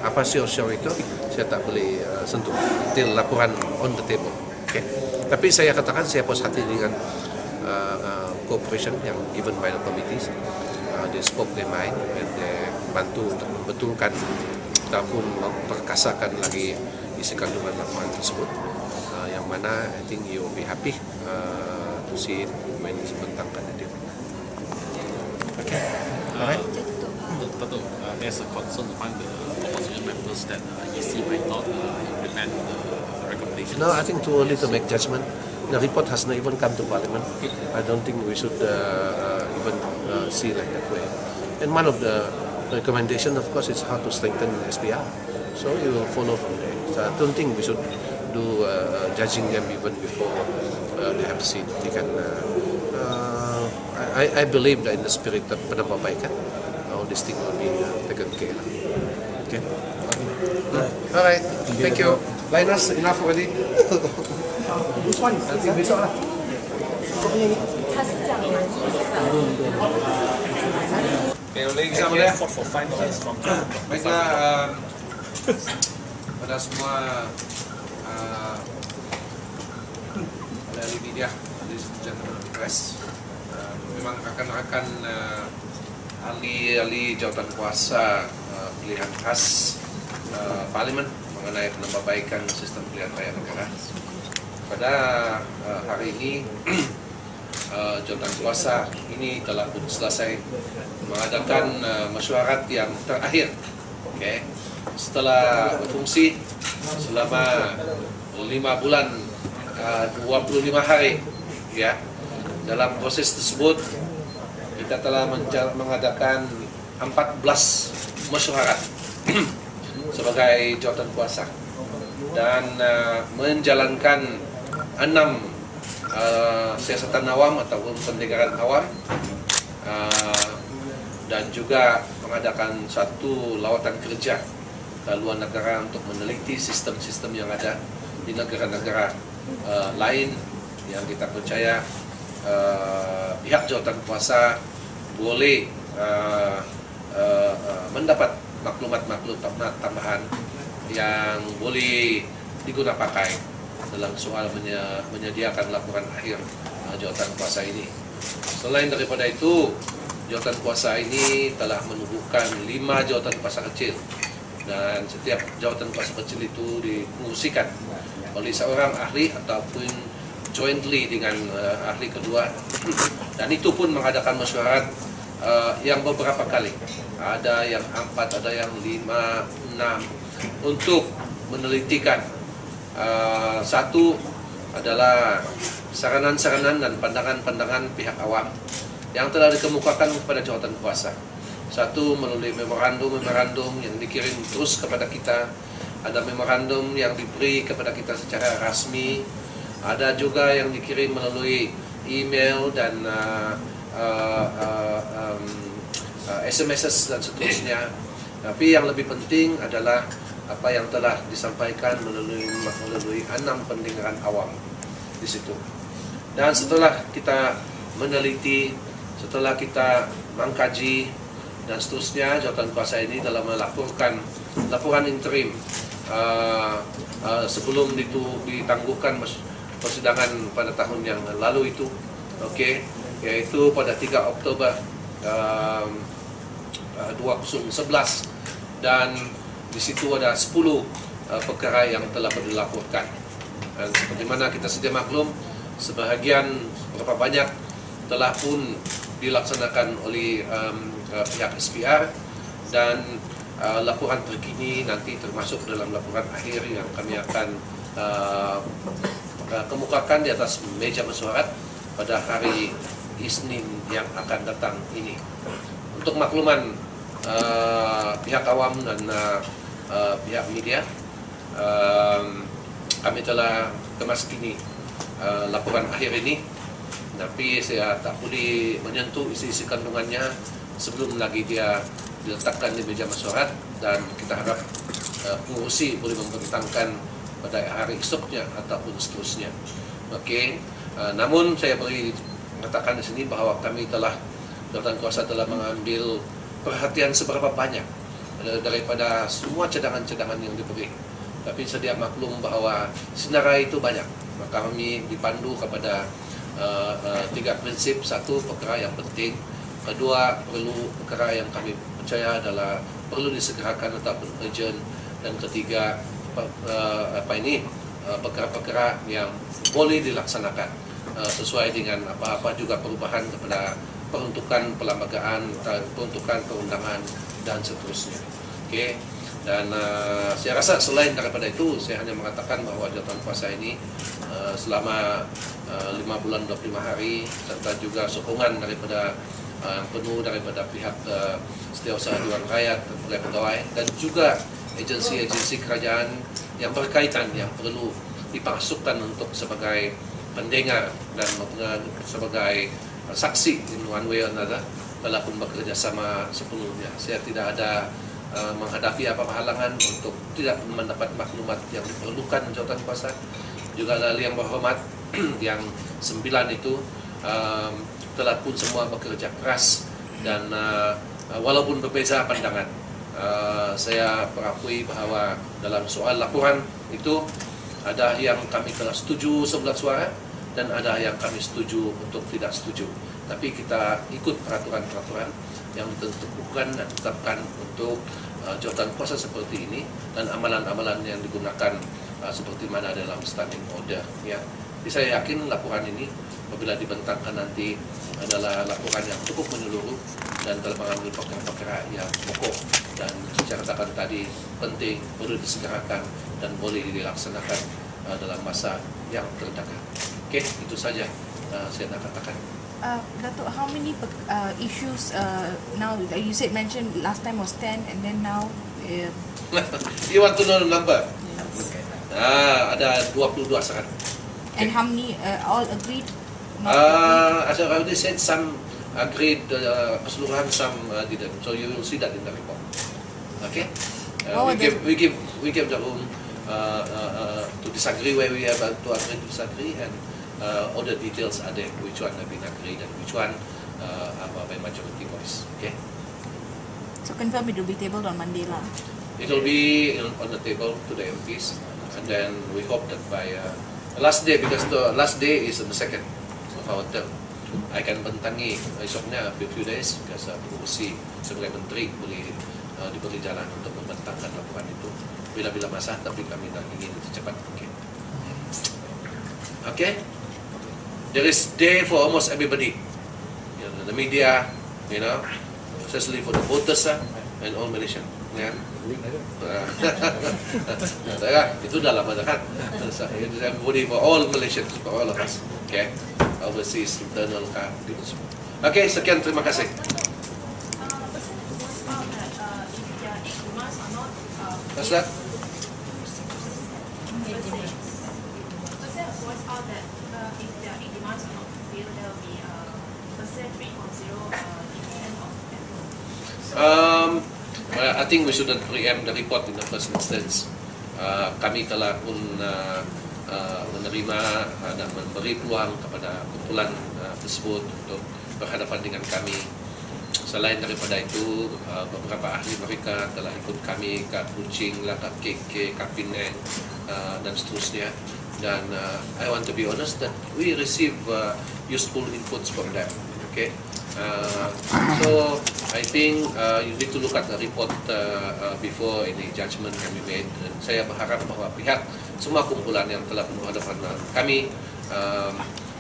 apa show itu saya tak boleh sentuh. Itu laporan on the table. Okay. Tapi saya katakan saya puas hati dengan cooperation yang given by the committees. They spoke their mind and they bantu untuk membetulkan ataupun memperkasakan lagi isi kandungan laporan tersebut. Yang mana I think you will be happy to see it when it's bentangkan itu. Okay. Alright. Dato', there's a concern among the opposition members that EC might not implement the recommendations. No, I think too early to make judgment. The report has not even come to Parliament. I don't think we should even see like that way. And one of the recommendations, of course, is how to strengthen SPR. So you will follow from there. So I don't think we should do judging them even before they have seen. They can, I believe that in the spirit of perbaikan, all this thing will be taken care of. Okay. All right. Thank you. Linus, enough already. Nanti besok lah. Baiklah, pada semua ahli media, ladies and gentlemen press, memang rekan-rekan ahli jawatan kuasa pilihan khas Parlimen mengenai penambahbaikan sistem pilihan raya negara. Pada hari ini jawatan kuasa ini telah pun selesai mengadakan mesyuarat yang terakhir. Okay. Setelah berfungsi selama 5 bulan 25 hari, ya. Dalam proses tersebut kita telah mengadakan 14 mesyuarat sebagai jawatan kuasa dan menjalankan 6 siasatan awam ataupun pendegaran awam, dan juga mengadakan satu lawatan kerja ke luar negara untuk meneliti sistem-sistem yang ada di negara-negara lain yang kita percaya pihak jawatan kuasa boleh mendapat maklumat-maklumat tambahan yang boleh digunakan pakai dalam soal menyediakan laporan akhir jawatan kuasa ini. Selain daripada itu, jawatan kuasa ini telah menubuhkan 5 jawatan kuasa kecil, dan setiap jawatan kuasa kecil itu difungsikan oleh seorang ahli ataupun jointly dengan ahli kedua, dan itu pun mengadakan mesyuarat yang beberapa kali, ada yang 4, ada yang 5, 6, untuk menelitikan satu adalah saranan-saranan dan pandangan-pandangan pihak awam yang telah dikemukakan kepada jawatan kuasa. Satu melalui memorandum yang dikirim terus kepada kita, ada memorandum yang diberi kepada kita secara rasmi, ada juga yang dikirim melalui email dan SMS dan seterusnya. Tapi yang lebih penting adalah apa yang telah disampaikan melalui 6 pendengaran awam di situ. Dan setelah kita meneliti, setelah kita mengkaji dan seterusnya, jawatan kuasa ini telah melaporkan laporan interim sebelum itu ditangguhkan persidangan pada tahun yang lalu itu, okay, yaitu pada 3 Oktober 2011, dan di situ ada 10 perkara yang telah dilaporkan. Dan seperti mana kita sedia maklum, sebahagian berapa banyak telah pun dilaksanakan oleh pihak SPR, dan laporan terkini nanti termasuk dalam laporan akhir yang kami akan kemukakan di atas meja mesyuarat pada hari Isnin yang akan datang ini. Untuk makluman pihak awam dan pihak media, kami telah kemas kini laporan akhir ini, tapi saya tak boleh menyentuh isi-isi kandungannya sebelum lagi dia diletakkan di meja mesyuarat, dan kita harap pengurusi boleh membentangkan pada hari esoknya ataupun seterusnya. Okey, namun saya boleh mengatakan di sini bahawa kami telah, jawatan kuasa telah mengambil perhatian seberapa banyak daripada semua cadangan-cadangan yang diberi. Tapi sedia maklum bahawa senarai itu banyak. Maka kami dipandu kepada 3 prinsip. 1, perkara yang penting. 2, perlu perkara yang kami percaya adalah perlu disegerakan ataupun urgent. Dan 3, perkara-perkara yang boleh dilaksanakan sesuai dengan apa-apa juga perubahan kepada peruntukan perlembagaan, peruntukan perundangan dan seterusnya. Okey. Dan saya rasa selain daripada itu, saya hanya mengatakan bahawa jawatan kuasa ini selama 5 bulan 25 hari serta juga sokongan daripada yang penuh daripada pihak Setiausaha Dewan Rakyat dan pegawai dan juga agensi-agensi kerajaan yang berkaitan yang perlu dipasukkan untuk sebagai pendengar dan sebagai saksi in one way or another telah pun bekerja sama sepenuhnya. Saya tidak ada menghadapi apa halangan untuk tidak mendapat maklumat yang diperlukan jawatan kuasa. Juga ahli yang berhormat yang 9 itu telah pun semua bekerja keras dan walaupun berbeza pandangan, saya berakui bahawa dalam soal laporan itu ada yang kami telah setuju 11 suara dan ada yang kami setuju untuk tidak setuju. Tapi kita ikut peraturan-peraturan yang ditentukan dan ditetapkan untuk jawatan kuasa seperti ini dan amalan-amalan yang digunakan seperti mana dalam standing order. Ya. Jadi saya yakin laporan ini apabila dibentangkan nanti adalah laporan yang cukup menyeluruh dan telah mengambil perkara-perkara yang pokok dan secara katakan tadi penting, perlu disegerakan dan boleh dilaksanakan dalam masa yang terdekat. Okey, itu saja saya nak katakan. Datuk, how many issues now? You said mentioned last time was 10 and then now. You want to know the number? Yes. Ada 22 sekarang. And how many all agreed? As I already said, some agreed keseluruhan, some didn't. So you will see that in the report. Okay? We give the room to disagree where we have to agree to disagree, and all the details are there, which one have been agreed and which one by majority voice. Okay? So confirm it will be tabled on Monday lah. It will be on the table to the MPs, and then we hope that by last day, because the last day is on the 2nd of our term, I can bentangi esoknya a few days because pengurusi sebagai menteri boleh diberi jalan untuk membentangkan laporan itu bila-bila masa, tapi kami tak ingin itu cepat mungkin. Okay? There is day for almost everybody. You know, the media, you know, especially for the voters and all Malaysian. Ya. Itu dah lama dah kan. Everybody for all Malaysians, for all of us. Okay? Overseas, internal kan, gitu semua. Okay, sekian, terima kasih. What's that? Well, I think we shouldn't preempt the report in the first instance. Kami telah pun menerima dan memberi peluang kepada kumpulan tersebut untuk berhadapan dengan kami. Selain daripada itu, beberapa ahli mereka telah ikut kami ke Kuching, ke KK, ke Penang dan seterusnya. Dan I want to be honest that we receive useful inputs from them. Okay. So I think you need to look at the report before any judgment can be made. Dan saya berharap bahawa pihak semua kumpulan yang telah berhadapan dengan kami,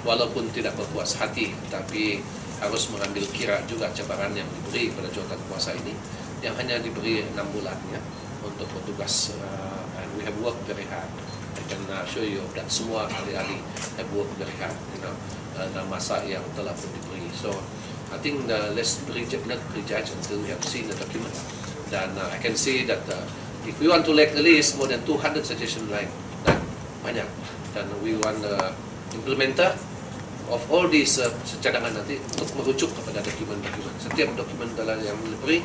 walaupun tidak berpuas hati, tapi harus mengambil kira juga cabaran yang diberi pada jawatan kuasa ini, yang hanya diberi 6 bulan ya untuk bertugas. And we have worked very hard. I can show you that semua ahli-ahli have worked very hard, you know, dalam masa yang telah pun diberi. So I think let's not prejudge until we have seen the document. Dan I can see that if we want to make a list more than 200 suggestion line, dan banyak. Dan we want the implementer of all these cadangan nanti untuk merujuk kepada dokumen-dokumen. Setiap dokumen dalam yang diberi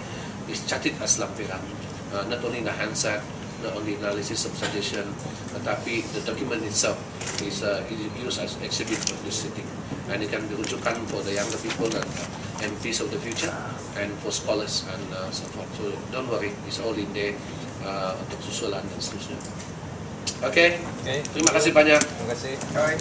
is catat as lampiran. Not only the Hansard, not only analysis of suggestion, tetapi the document itself is used as exhibit of this sitting, and it can be rujukan for the younger people and MPs of the future and for scholars and so forth. So don't worry, it's all in there untuk susulan dan seterusnya. Oke, Oke. terima kasih banyak. Terima kasih. Bye.